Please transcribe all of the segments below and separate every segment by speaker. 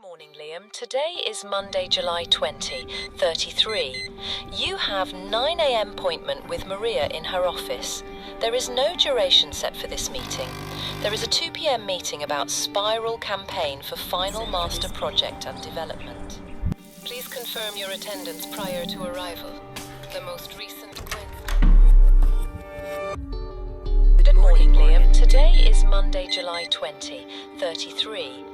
Speaker 1: Morning, Liam. Today is Monday, July 20, 33. You have 9 a.m. appointment with Maria in her office. There is no duration set for this meeting. There is a 2 p.m. meeting about spiral campaign for final master project and development. Please confirm your attendance prior to arrival. The most recent Good morning, Liam. Today is Monday, July 20, 33.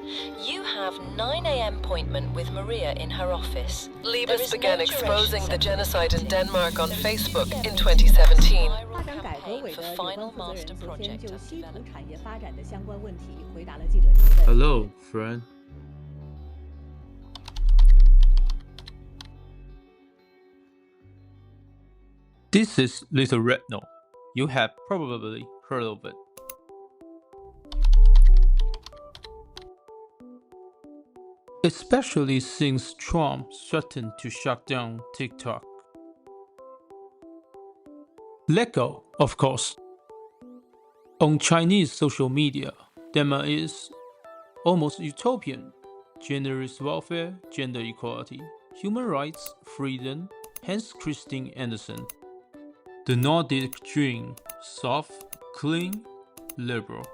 Speaker 1: You have 9 a.m. appointment with Maria in her office.
Speaker 2: Liebes began exposing the genocide in Denmark on Facebook in 2017.
Speaker 3: Hello, friend. This is Little Red Note. You have probably heard of it. Especially since Trump threatened to shut down TikTok. Let go, of course. On Chinese social media, Denmark is almost utopian. Generous welfare, gender equality, human rights, freedom, hence Christine Andersen. The Nordic dream, soft, clean, liberal.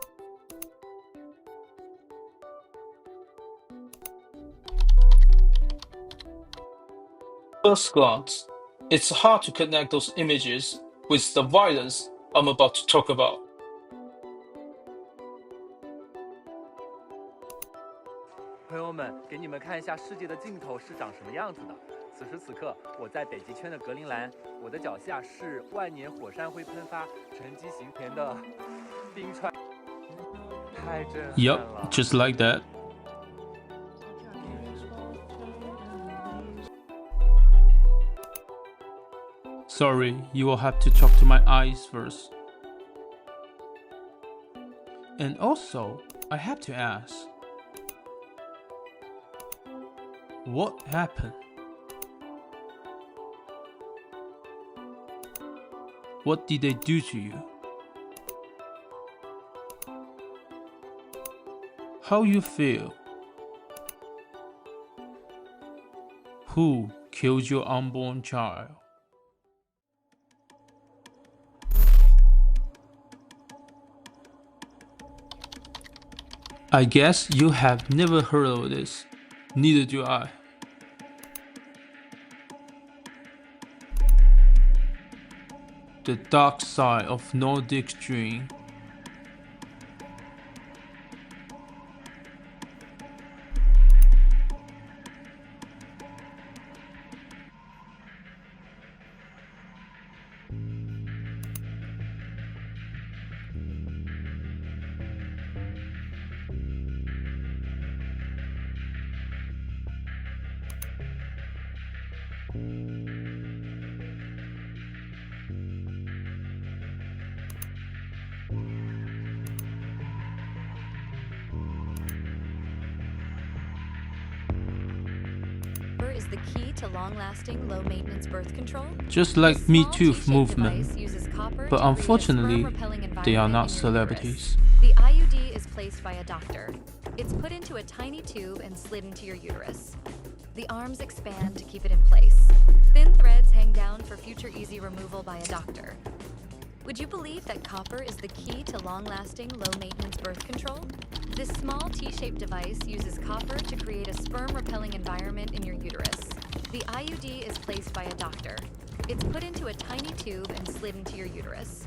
Speaker 3: First glance, it's hard to connect those images with the violence I'm about to talk about.
Speaker 4: 朋友们，给你们看一下世界的尽头是长什么样子的。此时此刻，我在北极圈的格陵兰，我的脚下是万年火山灰喷发、沉积形成的冰川，太震撼了。
Speaker 3: Yup, just like that. Sorry, you will have to talk to my eyes first. And also, I have to ask, what happened? What did they do to you? How you feel? Who killed your unborn child? I guess you have never heard of this. Neither do I. The dark side of Nordic dream.
Speaker 5: Is the key to long-lasting, low-maintenance birth control.
Speaker 3: Just like Me Too movement, but unfortunately, they are not celebrities.
Speaker 5: The IUD is placed by a doctor. It's put into a tiny tube and slid into your uterus. The arms expand to keep it in place. Thin threads hang down for future easy removal by a doctor. Would you believe that copper is the key to long-lasting, low-maintenance birth control? This small T-shaped device uses copper to create a sperm-repelling environment in your uterus. The IUD is placed by a doctor. It's put into a tiny tube and slid into your uterus.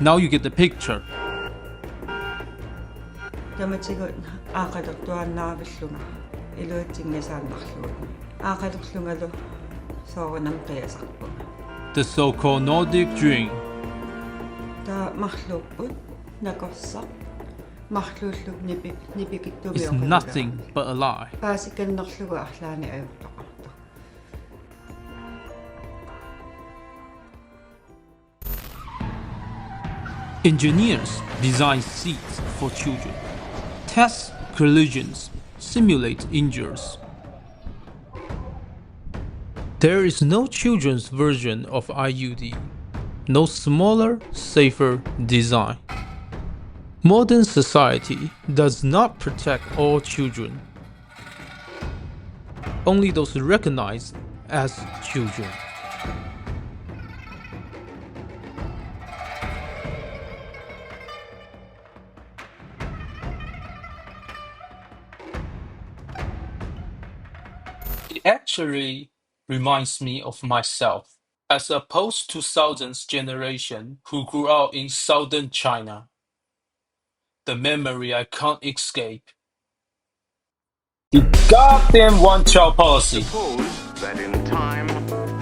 Speaker 3: Now you get the picture. The so-called Nordic dream. Is nothing but a lie. Engineers design seats for children, test collisions, simulate injuries. There is no children's version of IUD. no smaller, safer design. Modern society does not protect all children, only those recognized as children. It actually reminds me of myself, as opposed to thousands generation who grew up in southern China. The memory I can't escape. The goddamn one-child policy.
Speaker 6: Suppose that in time,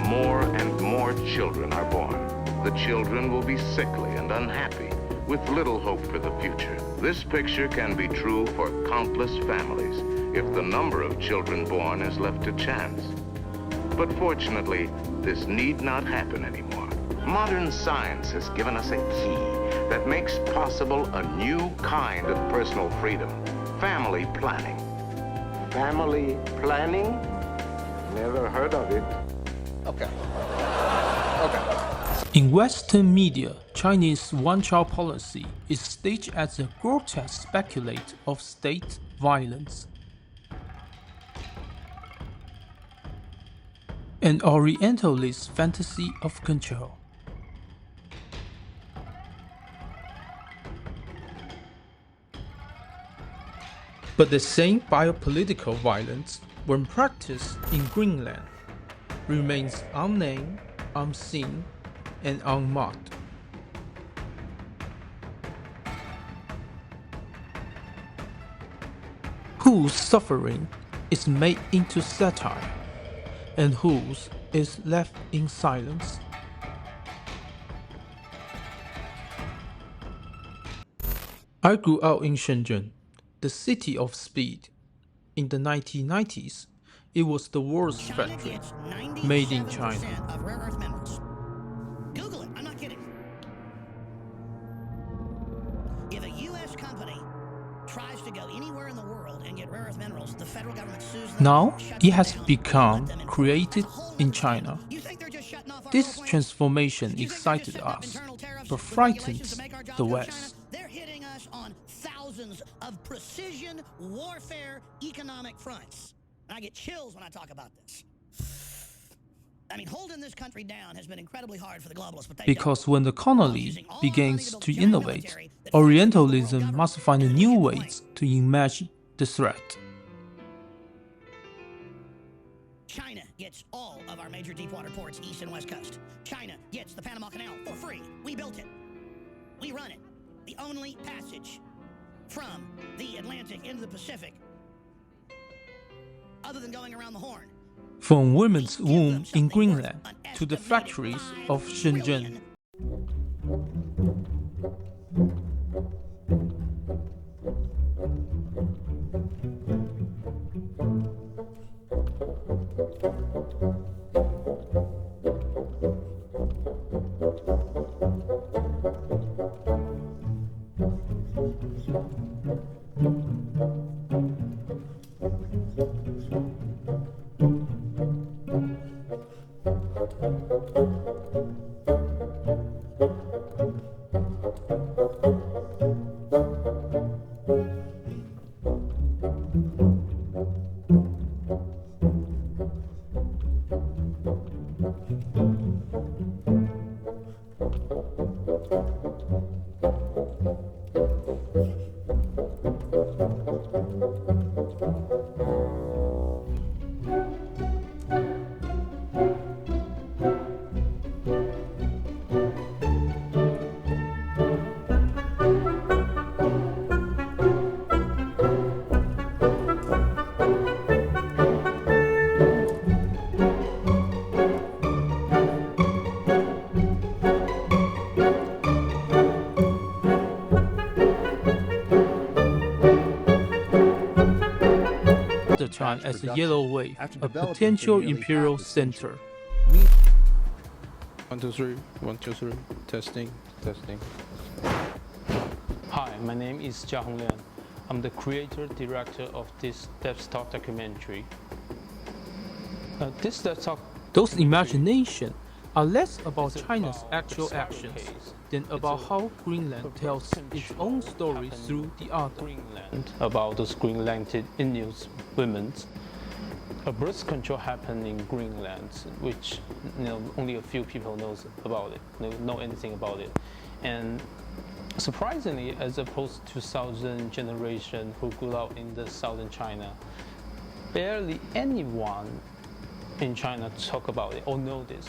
Speaker 6: more and more children are born. The children will be sickly and unhappy, with little hope for the future. This picture can be true for countless families if the number of children born is left to chance. But fortunately, this need not happen anymore. Modern science has given us a key that makes possible a new kind of personal freedom: family planning. Family planning? Never heard of it.
Speaker 7: Okay.
Speaker 3: In Western media, Chinese one-child policy is staged as a grotesque speculator of state violence. An Orientalist fantasy of control. But the same biopolitical violence, when practiced in Greenland, remains unnamed, unseen, and unmarked. Whose suffering is made into satire, and whose is left in silence? I grew up in Shenzhen, the city of speed. In the 1990s, it was the world's factory, made in China.
Speaker 8: Of rare earth minerals. Google it, I'm not kidding. If a U.S. company tries to go anywhere in the world and get rare earth minerals, the federal government sues them.
Speaker 3: Now, it has become created in China. This transformation excited us, but frightened the West.
Speaker 8: They're hitting us on thousands of precision warfare economic fronts. And I get chills when I talk about this. I mean, holding this country down has been incredibly hard for the globalists, but
Speaker 3: because when the colony begins to innovate, Orientalism must find new ways to imagine the threat.
Speaker 8: China gets all of our major deepwater ports east and west coast. China gets the Panama Canal for free. We built it. We run it. The only passage from the Atlantic into the Pacific, other than going around the Horn.
Speaker 3: From women's womb in Greenland to the factories of Shenzhen. Time as a yellow wave, a potential imperial center.
Speaker 7: 1, 2, 3, 1, 2, 3, testing.
Speaker 3: Hi, my name is Jia Honglian. I'm the creator director of this desktop documentary. This desktop, those imagination are less about China's actual actions than about how Greenland tells its own story through the other.
Speaker 7: Greenland, about those Greenland Inuit women. A birth control happened in Greenland, which only a few people knows about it, know anything about it. And surprisingly, as opposed to southern generation who grew up in the southern China, barely anyone in China talk about it or know this.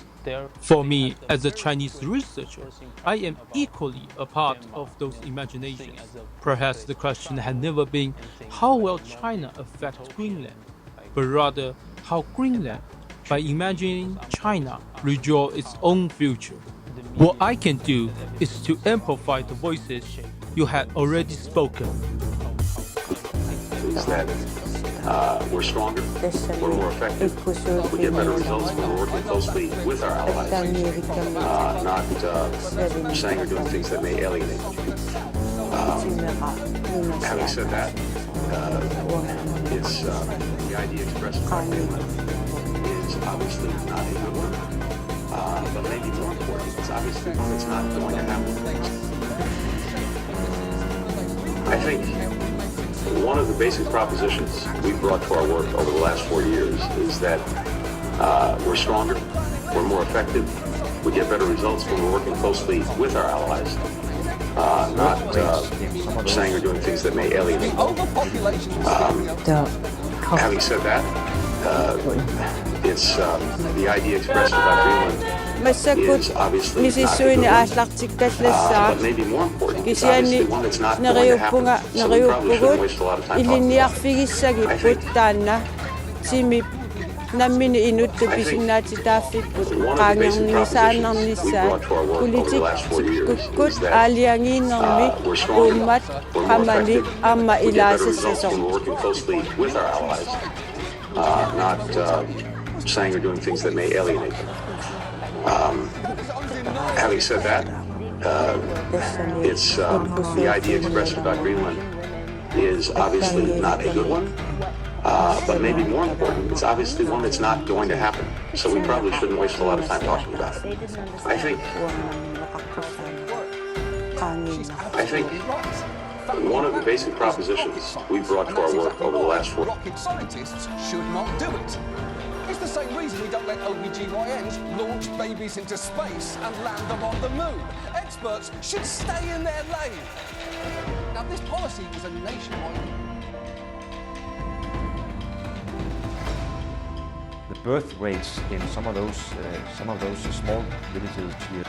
Speaker 3: For me, as a Chinese researcher, I am equally a part of those imaginations. Perhaps the question had never been how will China affect Greenland, but rather how Greenland, by imagining China, redraw its own future. What I can do is to amplify the voices you had already spoken.
Speaker 9: Is that we're stronger, we're more effective, we get better results when we're working closely with our allies, not saying or doing things that may alienate them. Having said that, it's the idea expressed by Greenland is obviously not a good one, but maybe more important, it's obviously it's not going to happen. I think one of the basic propositions we've brought to our work over the last 4 years is that we're stronger, we're more effective, we get better results when we're working closely with our allies, not saying or doing things that may alienate them. Having said that, it's the idea expressed by Greenland is obviously not a good one, but maybe more important, it's obviously one that's not going to happen, so we probably shouldn't waste a lot of time talking about it. I think one of the basic propositions we brought to our work over the last 4 years is that we're stronger, we're more effective, we get better results when we're working closely with our allies, not saying or doing things that may alienate them. Having said that, it's the idea expressed about Greenland is obviously not a good one, but maybe more important, it's obviously one that's not going to happen. So we probably shouldn't waste a lot of time talking about it. I think one of the basic propositions we've brought to our work over the last 4 years.
Speaker 10: Rocket scientists should not do it. It's the same reason we don't let OBGYNs launch babies into space and land them on the moon. Experts should stay in their lane. Now, this policy is a nationwide.
Speaker 11: The birth rates in some of those small villages here.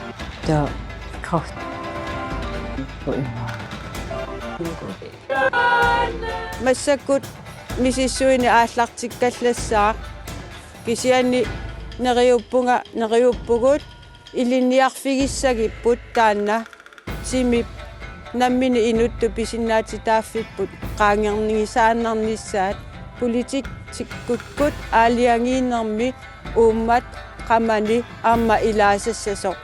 Speaker 12: Masakut misisuini aallartikkallassaaq kisiani neriuppugut iliniarfigissagipput taanna simip nammini inuttu pisinnaatitaaffipput qaangernigisaannarnissaat politik tikkutkut aaliangiinnermi uummat qamani amma ilaasassasoq